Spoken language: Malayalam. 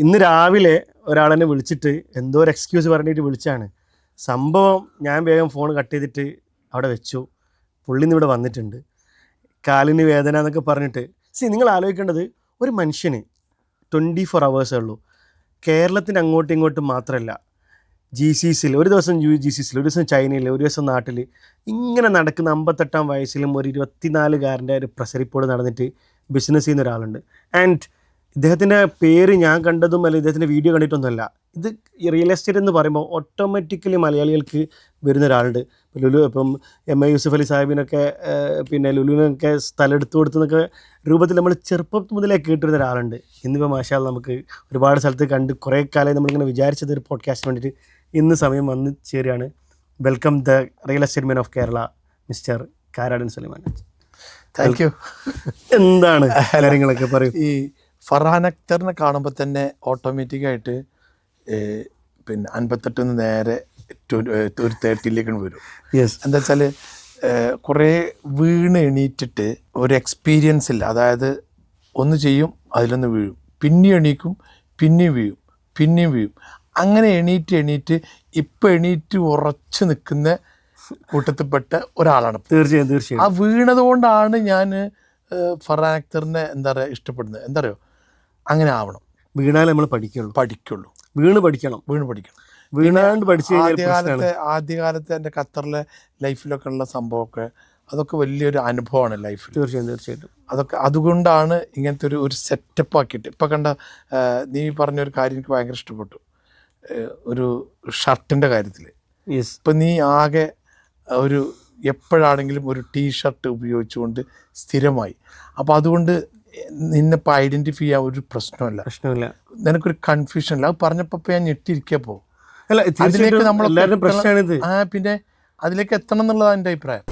ഇന്ന് രാവിലെ ഒരാളെന്നെ വിളിച്ചിട്ട് എന്തോ ഒരു എക്സ്ക്യൂസ് പറഞ്ഞിട്ട് വിളിച്ചാണ്. സംഭവം ഞാൻ വേഗം ഫോൺ കട്ട് ചെയ്തിട്ട് അവിടെ വെച്ചു. പുള്ളിന്ന് ഇവിടെ വന്നിട്ടുണ്ട്. കാലിന് വേദന എന്നൊക്കെ പറഞ്ഞിട്ട്. നിങ്ങൾ ആലോചിക്കേണ്ടത്, ഒരു മനുഷ്യന് 24 hours ഉള്ളൂ. കേരളത്തിന് അങ്ങോട്ടും ഇങ്ങോട്ടും മാത്രമല്ല, GCCയിൽ ഒരു ദിവസം GCCയിൽ, ഒരു ദിവസം ചൈനയിൽ, ഒരു ദിവസം നാട്ടിൽ, ഇങ്ങനെ നടക്കുന്ന 58-ാം വയസ്സിലും ഒരു 24-കാരൻ്റെ ഒരു പ്രസ് റിപ്പോർട്ട് നടന്നിട്ട് ബിസിനസ് ചെയ്യുന്ന ഒരാളുണ്ട്. ആൻഡ് ഇദ്ദേഹത്തിൻ്റെ പേര് ഞാൻ കണ്ടതും അല്ലെങ്കിൽ ഇദ്ദേഹത്തിൻ്റെ വീഡിയോ കണ്ടിട്ടൊന്നുമല്ല. ഇത് റിയൽ എസ്റ്റേറ്റ് എന്ന് പറയുമ്പോൾ ഓട്ടോമാറ്റിക്കലി മലയാളികൾക്ക് വരുന്ന ഒരാളുണ്ട്. ഇപ്പം MA യൂസുഫ് അലി സാഹിബിനൊക്കെ പിന്നെ ലുലുവിനൊക്കെ സ്ഥലം എടുത്തു കൊടുത്തെന്നൊക്കെ രൂപത്തിൽ നമ്മൾ ചെറുപ്പം മുതലേ കേട്ടിരുന്ന ഒരാളുണ്ട്. ഇന്നിപ്പോൾ മാഷാ അല്ലാഹ് നമുക്ക് ഒരുപാട് സ്ഥലത്ത് കണ്ട് കുറേ കാലമായി നമ്മളിങ്ങനെ വിചാരിച്ചത് ഒരു പോഡ്കാസ്റ്റിന് വേണ്ടിയിട്ട് ഇന്ന് സമയം വന്ന് ചേരുകയാണ്. Welcome the real estate man of Kerala, mister Karadan Sulaiman. Thank you. എന്താണ് കാര്യങ്ങളൊക്കെ പറയും? ഈ ഫർഹാൻ അക്തറിനെ കാണുമ്പോൾ തന്നെ ഓട്ടോമാറ്റിക്കായിട്ട് പിന്നെ 58 നേരെ ഒരു 30-ലേക്ക് വരും. എന്താ വെച്ചാൽ കുറേ വീണ് എണീറ്റിട്ട് ഒരു എക്സ്പീരിയൻസ് ഇല്ല. അതായത് ഒന്ന് ചെയ്യും, അതിലൊന്ന് വീഴും, പിന്നെയും എണീക്കും, പിന്നെയും വീഴും, പിന്നെയും വീഴും. അങ്ങനെ എണീറ്റ് ഇപ്പം എണീറ്റ് ഉറച്ചു നിൽക്കുന്ന കൂട്ടത്തിൽപ്പെട്ട ഒരാളാണ്. തീർച്ചയായും. ആ വീണത് കൊണ്ടാണ് ഞാൻ ഫർഹാൻ അക്തറിനെ എന്താ പറയുക ഇഷ്ടപ്പെടുന്നത്. എന്താ പറയുക, അങ്ങനെ ആവണം. വീണാൽ നമ്മൾ പഠിക്കുള്ളൂ. വീണ് പഠിക്കണം. വീണാണ്ട് പഠിച്ചു കഴിഞ്ഞാൽ ആദ്യകാലത്ത് എൻ്റെ ഖത്തറിലെ ലൈഫിലൊക്കെ ഉള്ള സംഭവമൊക്കെ അതൊക്കെ വലിയൊരു അനുഭവമാണ് ലൈഫിൽ. തീർച്ചയായിട്ടും. അതൊക്കെ അതുകൊണ്ടാണ് ഇങ്ങനത്തെ ഒരു സെറ്റപ്പ് ആക്കിയിട്ട്. ഇപ്പം കണ്ട നീ പറഞ്ഞൊരു കാര്യം എനിക്ക് ഭയങ്കര ഇഷ്ടപ്പെട്ടു. ഒരു ഷർട്ടിൻ്റെ കാര്യത്തിൽ ഇപ്പം നീ ആകെ ഒരു എപ്പോഴാണെങ്കിലും ഒരു ടീഷർട്ട് ഉപയോഗിച്ചുകൊണ്ട് സ്ഥിരമായി. അപ്പോൾ അതുകൊണ്ട് നിന്നിപ്പോൾ ഐഡൻറ്റിഫൈ ചെയ്യാൻ ഒരു പ്രശ്നമില്ല. നിനക്കൊരു കൺഫ്യൂഷൻ ഇല്ല. അത് പറഞ്ഞപ്പോൾ ഞാൻ ഞെട്ടിയിരിക്കപ്പോൾ അതിലേക്ക് നമ്മൾ പിന്നെ അതിലേക്ക് എത്തണം എന്നുള്ളതാണ് എൻ്റെ അഭിപ്രായം.